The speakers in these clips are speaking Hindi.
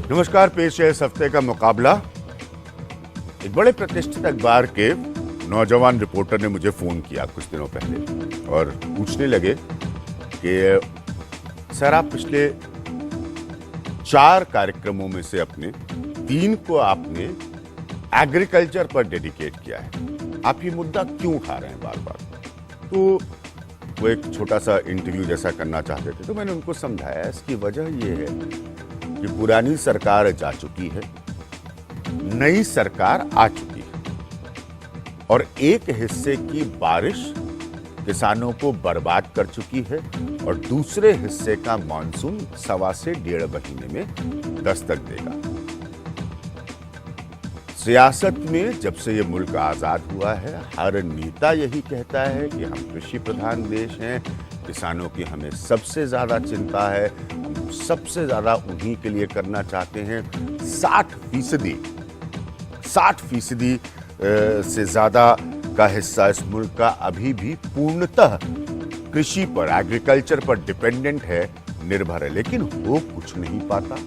नमस्कार, पेश है इस हफ्ते का मुकाबला। एक बड़े प्रतिष्ठित अखबार के नौजवान रिपोर्टर ने मुझे फोन किया कुछ दिनों पहले और पूछने लगे कि सर, आप पिछले 4 कार्यक्रमों में से अपने 3 को आपने एग्रीकल्चर पर डेडिकेट किया है, आप ये मुद्दा क्यों उठा रहे हैं बार बार? तो वो एक छोटा सा इंटरव्यू जैसा करना चाहते थे, तो मैंने उनको समझाया इसकी वजह ये है कि पुरानी सरकार जा चुकी है, नई सरकार आ चुकी है और एक हिस्से की बारिश किसानों को बर्बाद कर चुकी है और दूसरे हिस्से का मानसून 1.25 से 1.5 महीने में दस्तक देगा। सियासत में जब से ये मुल्क आजाद हुआ है, हर नेता यही कहता है कि हम कृषि प्रधान देश हैं, किसानों की हमें सबसे ज्यादा चिंता है, हम सबसे ज्यादा उन्हीं के लिए करना चाहते हैं। 60% से ज्यादा का हिस्सा इस मुल्क का अभी भी पूर्णतः कृषि पर, एग्रीकल्चर पर डिपेंडेंट है, निर्भर है, लेकिन हो कुछ नहीं पाता।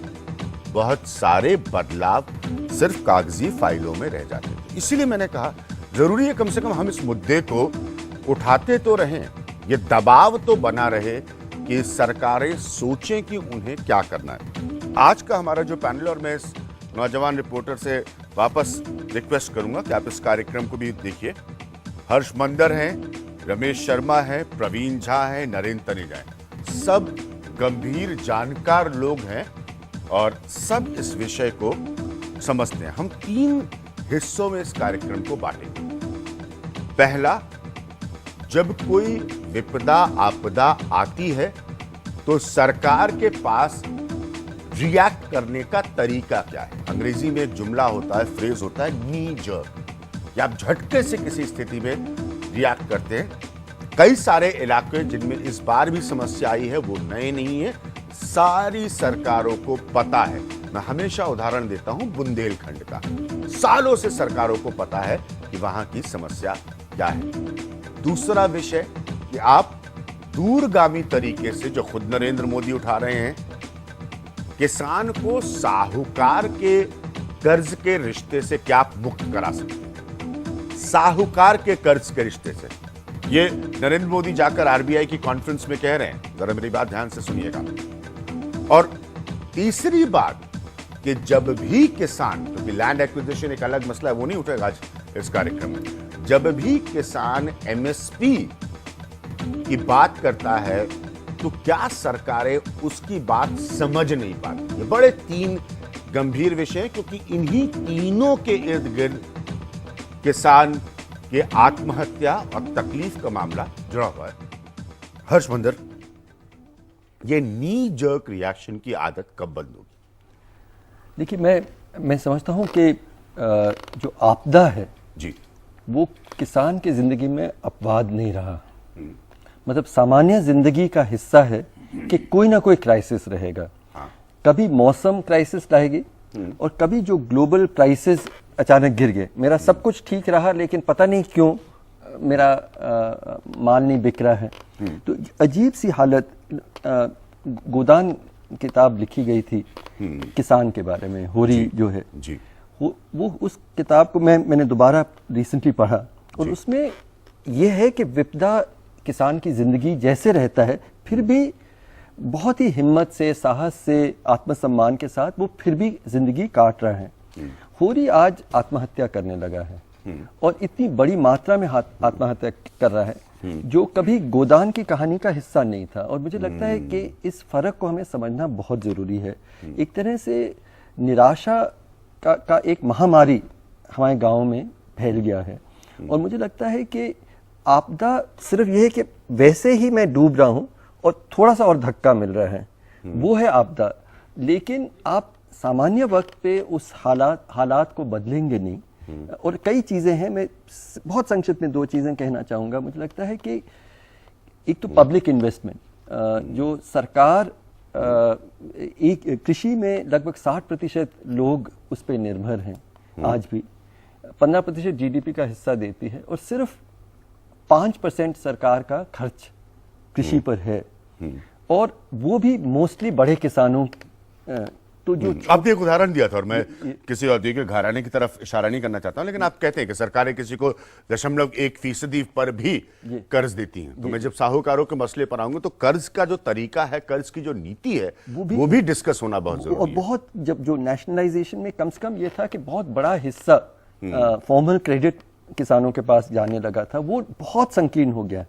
बहुत सारे बदलाव सिर्फ कागजी फाइलों में रह जाते थे। इसीलिए मैंने कहा जरूरी है कम से कम हम इस मुद्दे को उठाते तो रहें, ये दबाव तो बना रहे कि सरकारें सोचें कि उन्हें क्या करना है। आज का हमारा जो पैनल, और मैं इस नौजवान रिपोर्टर से वापस रिक्वेस्ट करूंगा कि आप इस कार्यक्रम को भी देखिए। हर्ष मंदर हैं, रमेश शर्मा है, प्रवीण झा है, नरेंद्र तनेजा है, सब गंभीर जानकार लोग हैं और सब इस विषय को समझते हैं। हम 3 हिस्सों में इस कार्यक्रम को बांटेंगे। पहला, जब कोई विपदा आपदा आती है तो सरकार के पास रिएक्ट करने का तरीका क्या है। अंग्रेजी में एक जुमला होता है, फ्रेज होता है, नी जर्क, कि आप झटके से किसी स्थिति में रिएक्ट करते हैं। कई सारे इलाके जिनमें इस बार भी समस्या आई है वो नए नहीं है, सारी सरकारों को पता है। मैं हमेशा उदाहरण देता हूं बुंदेलखंड का, सालों से सरकारों को पता है कि वहां की समस्या क्या है। दूसरा विषय कि आप दूरगामी तरीके से, जो खुद नरेंद्र मोदी उठा रहे हैं, किसान को साहूकार के कर्ज के रिश्ते से क्या आप मुक्त करा सकते हैं। साहूकार के कर्ज के रिश्ते से ये नरेंद्र मोदी जाकर आरबीआई की कॉन्फ्रेंस में कह रहे हैं, जरा मेरी बात ध्यान से सुनिएगा। और तीसरी बात कि जब भी किसान, क्योंकि लैंड एक्विजिशन एक अलग मसला है, वो नहीं उठेगा आज इस कार्यक्रम में, जब भी किसान एमएसपी की बात करता है तो क्या सरकारें उसकी बात समझ नहीं पाती। ये बड़े 3 गंभीर विषय हैं, क्योंकि इन्हीं तीनों के इर्द गिर्द किसान के आत्महत्या और तकलीफ का मामला जुड़ा हुआ है। हर्ष मंदर, ये नी जर्क रिएक्शन की आदत कब बंद होगी? देखिए, मैं समझता हूं कि जो आपदा है जी, वो किसान की जिंदगी में अपवाद नहीं रहा। मतलब सामान्य जिंदगी का हिस्सा है कि कोई ना कोई क्राइसिस रहेगा। हाँ। कभी मौसम क्राइसिस लाएगी और कभी जो ग्लोबल क्राइसिस अचानक गिर गए। मेरा सब कुछ ठीक रहा लेकिन पता नहीं क्यों मेरा माल नहीं बिक रहा है। तो अजीब सी हालत। गोदान किताब लिखी गई थी किसान के बारे में, होरी जो है जी, वो उस किताब को मैंने दोबारा रिसेंटली पढ़ा और उसमें यह है कि विपदा किसान की जिंदगी जैसे रहता है, फिर भी बहुत ही हिम्मत से, साहस से, आत्मसम्मान के साथ वो फिर भी जिंदगी काट रहा है। होरी आज आत्महत्या करने लगा है और इतनी बड़ी मात्रा में आत्महत्या कर रहा है, जो कभी गोदान की कहानी का हिस्सा नहीं था। और मुझे लगता है कि इस फर्क को हमें समझना बहुत जरूरी है। एक तरह से निराशा का एक महामारी हमारे गांव में फैल गया है और मुझे लगता है कि आपदा सिर्फ यह है कि वैसे ही मैं डूब रहा हूं और थोड़ा सा और धक्का मिल रहा है, वो है आपदा। लेकिन आप सामान्य वक्त पे उस हालात को बदलेंगे नहीं। और कई चीजें हैं, मैं बहुत संक्षिप्त में 2 चीजें कहना चाहूंगा। मुझे लगता है कि एक तो पब्लिक इन्वेस्टमेंट, जो सरकार एक कृषि में लगभग 60% लोग उस पर निर्भर हैं, आज भी 15% जीडीपी का हिस्सा देती है और सिर्फ 5% सरकार का खर्च कृषि पर है और वो भी मोस्टली बड़े किसानों तो जो आपने एक उदाहरण दिया था और मैं किसी औद्योगिक घराने की तरफ इशारा नहीं करना चाहता हूं, लेकिन आप कहते हैं कि सरकारें किसी को 0.1% पर भी कर्ज देती हैं। तो मैं जब साहूकारों के मसले पर आऊंगा तो कर्ज का जो तरीका है, कर्ज की जो नीति है, वो भी डिस्कस होना बहुत जरूरी और है। बहुत जब जो नेशनलाइजेशन में कम से कम ये था कि बहुत बड़ा हिस्सा फॉर्मल क्रेडिट किसानों के पास जाने लगा था, वो बहुत संकीर्ण हो गया है।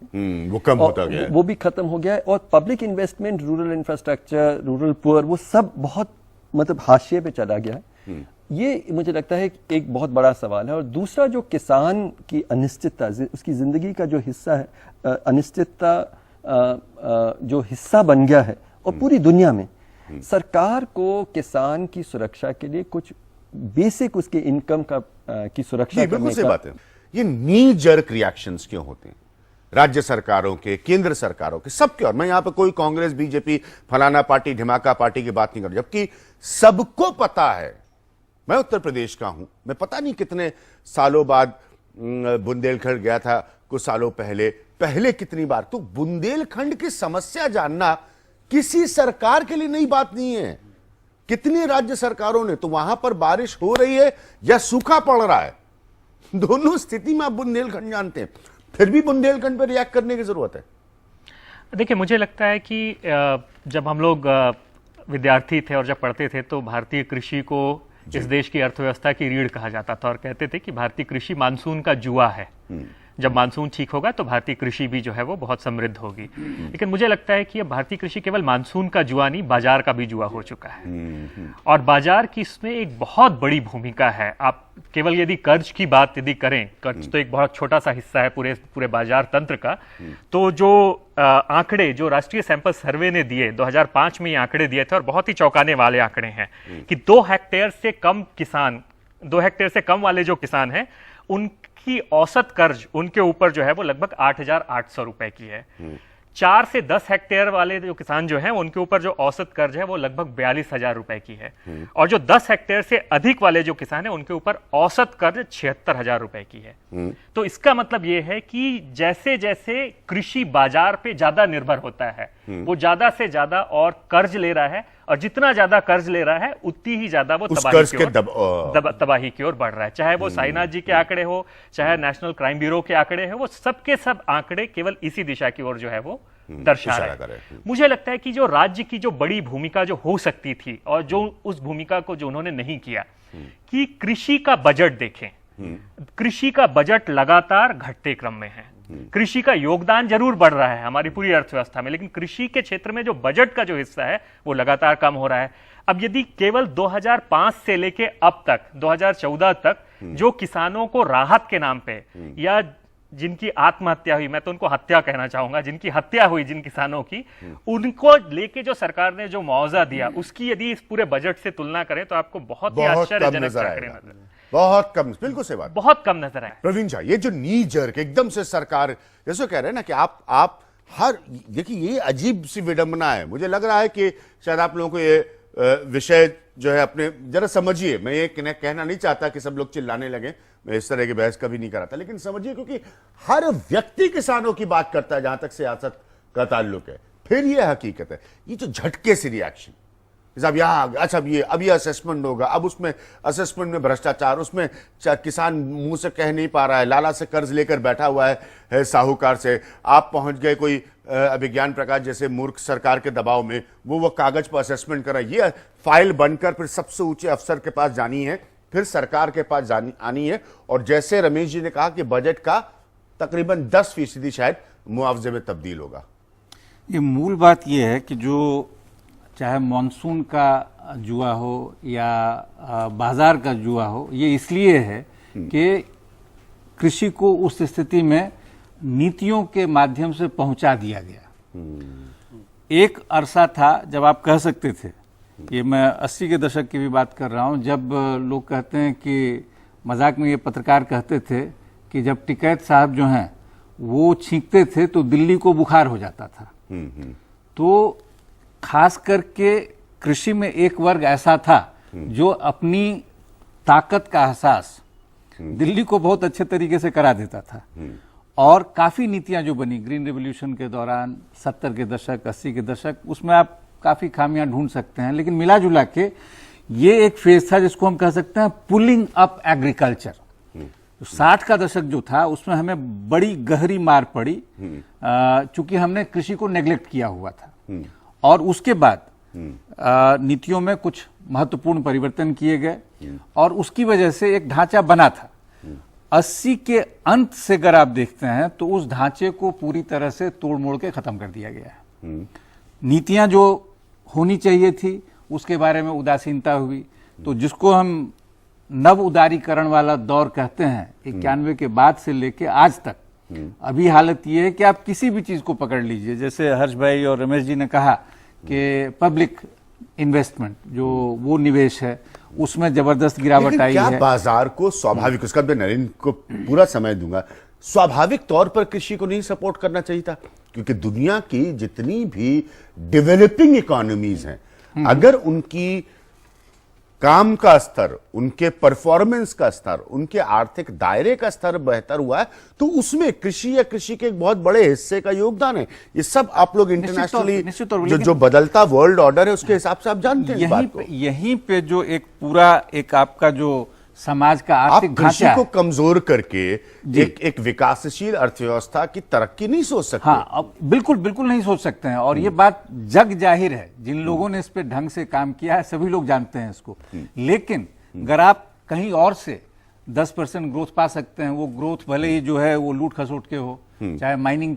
वो कम होता गया है। वो भी खत्म हो गया है और public investment, rural infrastructure, rural poor, वो सब बहुत मतलब हाशिए पे चला गया है। ये मुझे लगता है कि एक बहुत बड़ा सवाल है। और दूसरा जो किसान की अनिश्चितता, उसकी जिंदगी का जो हिस्सा है, अनिश्चितता जो हिस्सा बन गया है, और पूरी दुनिया में सरकार को किसान की सुरक्षा के लिए कुछ बेसिक उसके इनकम का की सुरक्षा बिल्कुल सही बात है। ये नी जर्क रिएक्शंस क्यों होते हैं राज्य सरकारों के, केंद्र सरकारों के, सबके? और मैं यहां पे कोई कांग्रेस, बीजेपी, फलाना पार्टी, ढिमाका पार्टी की बात नहीं कर रहा, जबकि सबको पता है। मैं उत्तर प्रदेश का हूं, मैं पता नहीं कितने सालों बाद बुंदेलखंड गया था, कुछ सालों पहले कितनी बार। तो बुंदेलखंड की समस्या जानना किसी सरकार के लिए नई बात नहीं है। कितनी राज्य सरकारों ने, तो वहां पर बारिश हो रही है या सूखा पड़ रहा है, दोनों स्थिति में आप बुंदेलखंड जानते हैं, फिर भी बुंदेलखंड पर रिएक्ट करने की जरूरत है। देखिए, मुझे लगता है कि जब हम लोग विद्यार्थी थे और जब पढ़ते थे तो भारतीय कृषि को इस देश की अर्थव्यवस्था की रीढ़ कहा जाता था और कहते थे कि भारतीय कृषि मानसून का जुआ है। जब मानसून ठीक होगा तो भारतीय कृषि भी जो है वो बहुत समृद्ध होगी। लेकिन मुझे लगता है कि अब भारतीय कृषि केवल मानसून का जुआ नहीं, बाजार का भी जुआ हो चुका है। और बाजार की इसमें एक बहुत बड़ी भूमिका है। आप केवल यदि कर्ज की बात यदि करें, कर्ज तो एक बहुत छोटा सा हिस्सा है पूरे बाजार तंत्र का। तो जो आंकड़े जो राष्ट्रीय सैंपल सर्वे ने दिए 2005 में, ये आंकड़े दिए थे और बहुत ही चौंकाने वाले आंकड़े हैं कि 2 हेक्टेयर से कम वाले जो किसान हैं, उनकी औसत कर्ज उनके ऊपर जो है वो लगभग 8,800 रुपए की है। 4 से 10 हेक्टेयर वाले जो किसान जो हैं, उनके ऊपर जो औसत कर्ज है वो लगभग 42,000 रुपए की है। और जो 10 हेक्टेयर से अधिक वाले जो किसान हैं, उनके ऊपर औसत कर्ज 76,000 रुपए की है। तो इसका मतलब ये है कि जैसे जैसे कृषि बाजार पे ज्यादा निर्भर होता है, वो ज्यादा से ज्यादा और कर्ज ले रहा है, और जितना ज्यादा कर्ज ले रहा है उतनी ही ज्यादा वो तबाही की ओर बढ़ रहा है। चाहे वो साईनाथ जी के आंकड़े हो, चाहे नेशनल क्राइम ब्यूरो के आंकड़े हो, वो सबके सब आंकड़े केवल इसी दिशा की ओर जो है वो दर्शा रहे हैं। मुझे लगता है कि जो राज्य की जो बड़ी भूमिका जो हो सकती थी, और जो उस भूमिका को जो उन्होंने नहीं किया, कि कृषि का बजट देखें। कृषि का बजट लगातार घटते क्रम में है। कृषि का योगदान जरूर बढ़ रहा है हमारी पूरी अर्थव्यवस्था में, लेकिन कृषि के क्षेत्र में जो बजट का जो हिस्सा है वो लगातार कम हो रहा है। अब यदि केवल 2005 से लेके अब तक 2014 तक जो किसानों को राहत के नाम पे, या जिनकी आत्महत्या हुई, मैं तो उनको हत्या कहना चाहूंगा, जिनकी हत्या हुई जिन किसानों की, उनको लेके जो सरकार ने जो मुआवजा दिया, उसकी यदि इस पूरे बजट से तुलना करें तो आपको बहुत ही आश्चर्यजनक आंकड़े बहुत कम, बिल्कुल सही बात, बहुत कम नजर आए। प्रवीण झा, ये जो नी जर्क एकदम से सरकार, जैसे कह रहे हैं ना कि आप हर, देखिए ये अजीब सी विडंबना है। मुझे लग रहा है कि शायद आप लोगों को ये विषय जो है अपने जरा समझिए। मैं ये कहना नहीं चाहता कि सब लोग चिल्लाने लगे, मैं इस तरह की बहस कभी नहीं कराता, लेकिन समझिए क्योंकि हर व्यक्ति किसानों की बात करता है जहां तक सियासत का ताल्लुक है। फिर ये हकीकत है, ये जो झटके से रिएक्शन, अब यहाँ अच्छा अब ये असेसमेंट होगा, अब उसमें असेसमेंट में भ्रष्टाचार, उसमें किसान मुंह से कह नहीं पा रहा है, लाला से कर्ज लेकर बैठा हुआ है साहूकार से, आप पहुंच गए कोई अभिज्ञान प्रकाश जैसे मूर्ख सरकार के दबाव में, वो कागज पर असेसमेंट कर रहा है, ये फाइल बनकर फिर सबसे ऊंचे अफसर के पास जानी है, फिर सरकार के पास आनी है, और जैसे रमेश जी ने कहा कि बजट का तकरीबन 10% शायद मुआवजे में तब्दील होगा। ये मूल बात ये है कि जो चाहे मॉनसून का जुआ हो या बाजार का जुआ हो, ये इसलिए है कि कृषि को उस स्थिति में नीतियों के माध्यम से पहुंचा दिया गया। एक अरसा था जब आप कह सकते थे, ये मैं 80 के दशक की भी बात कर रहा हूं, जब लोग कहते हैं कि मजाक में ये पत्रकार कहते थे कि जब टिकैत साहब जो हैं वो छींकते थे तो दिल्ली को बुखार हो जाता था। तो खास करके कृषि में एक वर्ग ऐसा था जो अपनी ताकत का एहसास दिल्ली को बहुत अच्छे तरीके से करा देता था, और काफी नीतियां जो बनी ग्रीन रेवोल्यूशन के दौरान 70 के दशक 80 के दशक, उसमें आप काफी खामियां ढूंढ सकते हैं, लेकिन मिला जुला के ये एक फेज था जिसको हम कह सकते हैं पुलिंग अप एग्रीकल्चर। 60 का दशक जो था उसमें हमें बड़ी गहरी मार पड़ी, चूंकि हमने कृषि को नेग्लेक्ट किया हुआ था। और उसके बाद नीतियों में कुछ महत्वपूर्ण परिवर्तन किए गए और उसकी वजह से एक ढांचा बना था। 80 के अंत से अगर आप देखते हैं तो उस ढांचे को पूरी तरह से तोड़ मोड़ के खत्म कर दिया गया है। नीतियां जो होनी चाहिए थी उसके बारे में उदासीनता हुई। तो जिसको हम नव उदारीकरण वाला दौर कहते हैं 91 के बाद से लेके आज तक, अभी हालत ये है कि आप किसी भी चीज को पकड़ लीजिए, जैसे हर्ष भाई और रमेश जी ने कहा कि पब्लिक इन्वेस्टमेंट जो वो निवेश है उसमें जबरदस्त गिरावट आई क्या है। बाजार को स्वाभाविक, उसका मैं नरेंद्र को पूरा समय दूंगा, स्वाभाविक तौर पर कृषि को नहीं सपोर्ट करना चाहिए था? क्योंकि दुनिया की जितनी भी डेवलपिंग इकोनॉमीज हैं, अगर उनकी काम का स्तर, उनके परफॉर्मेंस का स्तर, उनके आर्थिक दायरे का स्तर बेहतर हुआ है तो उसमें कृषि या कृषि के एक बहुत बड़े हिस्से का योगदान है। ये सब आप लोग इंटरनेशनली जो बदलता वर्ल्ड ऑर्डर है उसके हिसाब से आप जानते हैं इस बात को। यहीं पे जो एक पूरा एक आपका जो समाज का आर्थिक कृषि ढांचा को कमजोर करके एक विकासशील अर्थव्यवस्था की तरक्की नहीं सोच सकते। हाँ, अब बिल्कुल बिल्कुल नहीं सोच सकते हैं। और ये बात जग जाहिर है, जिन लोगों ने इस पे ढंग से काम किया है सभी लोग जानते हैं इसको। लेकिन अगर आप कहीं और से 10% ग्रोथ पा सकते हैं, वो ग्रोथ भले ही जो है वो लूट खसोट के हो, चाहे माइनिंग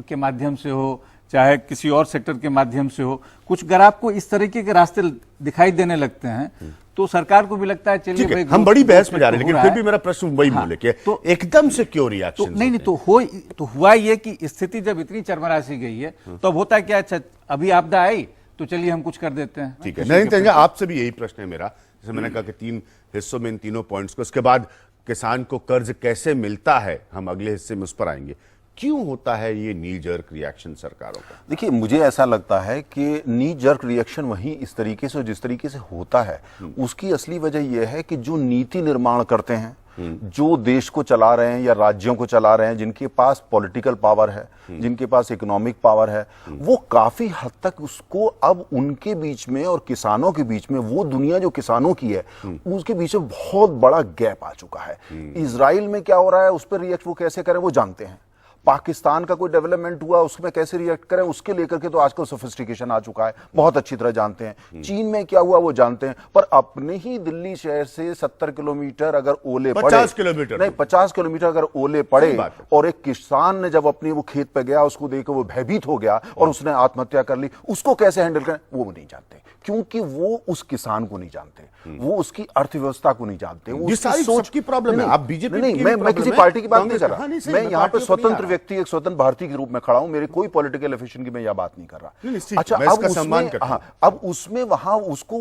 के माध्यम से हो, चाहे किसी और सेक्टर के माध्यम से हो, कुछ अगर आपको इस तरीके के रास्ते दिखाई देने लगते हैं तो सरकार को भी लगता है चलिए भाई, हम बड़ी बहस में जा रहे हैं, लेकिन फिर भी मेरा प्रश्न वही मूल्य के तो एकदम से क्यों रिएक्शन? नहीं तो हुआ ये कि स्थिति जब इतनी चरमरासी गई है तो अब होता है क्या, अच्छा अभी आपदा आई तो चलिए हम कुछ कर देते हैं। ठीक है, नहीं आपसे भी यही प्रश्न है मेरा। जैसे मैंने कहा कि 3 हिस्सों में इन तीनों पॉइंट्स को, उसके बाद किसान को कर्ज कैसे मिलता है, हम अगले हिस्से में उस पर आएंगे। क्यों होता है ये नी जर्क रिएक्शन सरकारों का? देखिए, मुझे ऐसा लगता है कि नी जर्क रिएक्शन वही इस तरीके से जिस तरीके से होता है उसकी असली वजह यह है कि जो नीति निर्माण करते हैं, जो देश को चला रहे हैं या राज्यों को चला रहे हैं, जिनके पास पॉलिटिकल पावर है, जिनके पास इकोनॉमिक पावर है, वो काफी हद तक उसको अब उनके बीच में और किसानों के बीच में, वो दुनिया जो किसानों की है उसके बीच में बहुत बड़ा गैप आ चुका है। इजराइल में क्या हो रहा है उस पर रिएक्ट वो कैसे करें वो जानते हैं। पाकिस्तान का कोई डेवलपमेंट हुआ उसमें कैसे रिएक्ट करें उसके लेकर के तो आजकल सोफिस्टिकेशन आ चुका है, बहुत अच्छी तरह जानते हैं। चीन में क्या हुआ वो जानते हैं। पर अपने ही दिल्ली शहर से 70 किलोमीटर अगर ओले पड़े, 50 किलोमीटर नहीं 50 किलोमीटर अगर ओले पड़े और एक किसान ने जब अपनी वो खेत पे गया, उसको देखकर वो भयभीत हो गया और उसने आत्महत्या कर ली, उसको कैसे हैंडल करें वो नहीं जानते, क्योंकि वो उस किसान को नहीं जानते, वो उसकी अर्थव्यवस्था को नहीं जानते, वो उसकी सोच की प्रॉब्लम है। आप बीजेपी नहीं, मैं किसी पार्टी की बात नहीं कर रहा, मैं यहाँ पे स्वतंत्र व्यक्ति, एक स्वतंत्र भारतीय के रूप में खड़ा हूं, मेरे कोई पॉलिटिकल एफिशिएंसी की मैं यह बात नहीं कर रहा। अच्छा, अब उसमें वहां उसको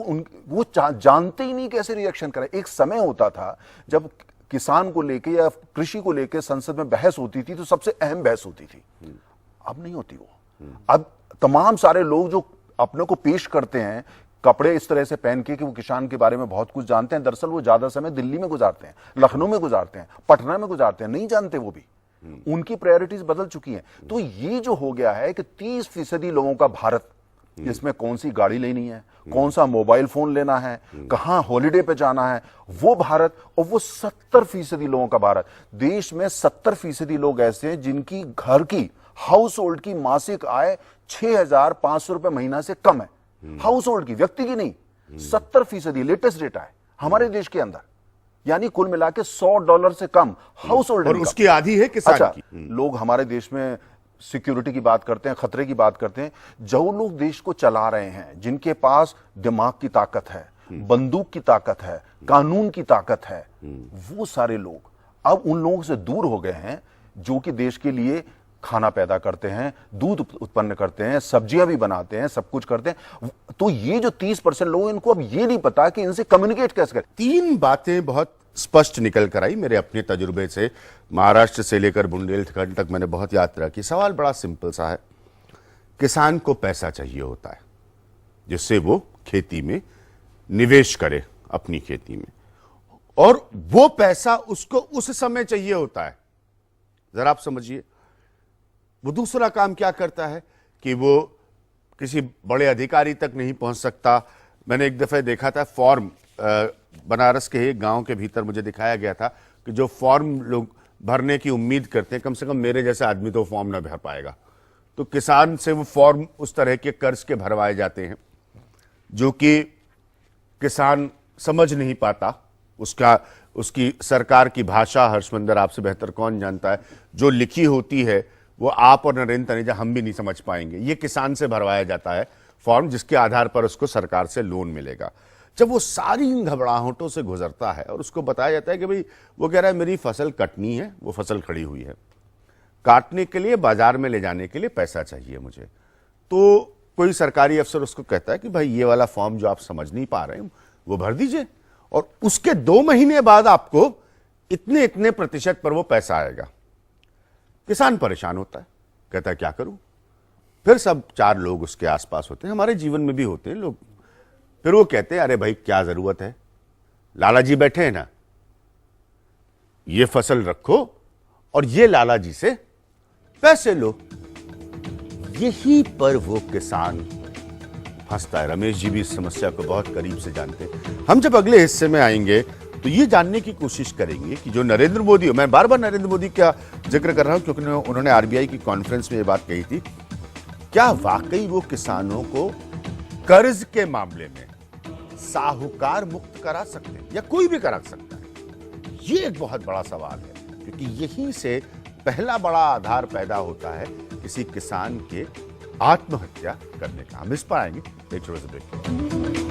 वो जानते ही नहीं कैसे रिएक्शन करें। एक समय होता था जब किसान को लेके या कृषि को लेके संसद में बहस होती थी तो सबसे अहम बहस होती थी, अब नहीं होती वो। अब तमाम सारे लोग जो अपने को पेश करते हैं कपड़े इस तरह से पहन के कि वो किसान के बारे में बहुत कुछ जानते हैं, दरअसल वो ज्यादा समय दिल्ली में गुजारते हैं, लखनऊ में गुजारते हैं, पटना में गुजारते हैं, नहीं जानते वो भी। उनकी प्रायोरिटीज बदल चुकी हैं। तो ये जो हो गया है कि 30% लोगों का भारत, जिसमें कौन सी गाड़ी लेनी है, कौन सा मोबाइल फोन लेना है, कहां हॉलिडे पे जाना है, वो भारत, और वो 70% लोगों का भारत। देश में 70% लोग ऐसे हैं जिनकी घर की हाउस होल्ड की मासिक आय 6,500 रुपए महीना से कम है। हाउस होल्ड की, व्यक्ति की नहीं। 70% लेटेस्ट डेटा है हमारे देश के अंदर, यानी कुल मिला के $100 से कम हाउस होल्ड, और उसकी आधी है किसान की। लोग हमारे देश में सिक्योरिटी की बात करते हैं, खतरे की बात करते हैं, जो लोग देश को चला रहे हैं, जिनके पास दिमाग की ताकत है, बंदूक की ताकत है, कानून की ताकत है, वो सारे लोग अब उन लोगों से दूर हो गए हैं जो कि देश के लिए खाना पैदा करते हैं, दूध उत्पन्न करते हैं, सब्जियां भी बनाते हैं, सब कुछ करते हैं। तो ये जो 30% लोग, इनको अब ये नहीं पता कि इनसे कम्युनिकेट कैसे करें। 3 बातें बहुत स्पष्ट निकल कर आई मेरे अपने तजुर्बे से। महाराष्ट्र से लेकर बुंदेलखंड तक मैंने बहुत यात्रा की। सवाल बड़ा सिंपल सा है, किसान को पैसा चाहिए होता है जिससे वो खेती में निवेश करे, अपनी खेती में, और वो पैसा उसको उस समय चाहिए होता है। जरा आप समझिए, वो दूसरा काम क्या करता है कि वो किसी बड़े अधिकारी तक नहीं पहुंच सकता, मैंने एक दफे देखा था फॉर्म, बनारस के एक गांव के भीतर मुझे दिखाया गया था कि जो फॉर्म लोग भरने की उम्मीद करते हैं, कम से कम मेरे जैसा आदमी तो फॉर्म ना भर पाएगा, तो किसान से वो फॉर्म उस तरह के कर्ज के भरवाए जाते हैं जो कि किसान समझ नहीं पाता। उसकी सरकार की भाषा हर्षमंदर आपसे बेहतर कौन जानता है, जो लिखी होती है वो आप और नरेंद्र तनेजा हम भी नहीं समझ पाएंगे। ये किसान से भरवाया जाता है फॉर्म, जिसके आधार पर उसको सरकार से लोन मिलेगा। जब वो सारी घबराहटों से गुजरता है और उसको बताया जाता है कि भाई, वो कह रहा है मेरी फसल कटनी है, वो फसल खड़ी हुई है, काटने के लिए बाजार में ले जाने के लिए पैसा चाहिए मुझे, तो कोई सरकारी अफसर उसको कहता है कि भाई ये वाला फॉर्म जो आप समझ नहीं पा रहे हैं वो भर दीजिए, और उसके 2 महीने बाद आपको इतने इतने प्रतिशत पर वो पैसा आएगा। किसान परेशान होता है, कहता है क्या करूं। फिर सब 4 लोग उसके आसपास होते हैं, हमारे जीवन में भी होते हैं लोग, फिर वो कहते हैं अरे भाई क्या जरूरत है, लाला जी बैठे हैं ना, ये फसल रखो और ये लाला जी से पैसे लो। यही पर वो किसान फंसता है। रमेश जी भी इस समस्या को बहुत करीब से जानते हैं। हम जब अगले हिस्से में आएंगे तो ये जानने की कोशिश करेंगे कि जो नरेंद्र मोदी, मैं बार बार नरेंद्र मोदी का जिक्र कर रहा हूं क्योंकि उन्होंने आरबीआई की कॉन्फ्रेंस में ये बात कही थी, क्या वाकई वो किसानों को कर्ज के मामले में साहूकार मुक्त करा सकते हैं या कोई भी करा सकता है? ये एक बहुत बड़ा सवाल है, क्योंकि यहीं से पहला बड़ा आधार पैदा होता है किसी किसान के आत्महत्या करने का। हम इस पर आएंगे एक छोटे से ब्रेक।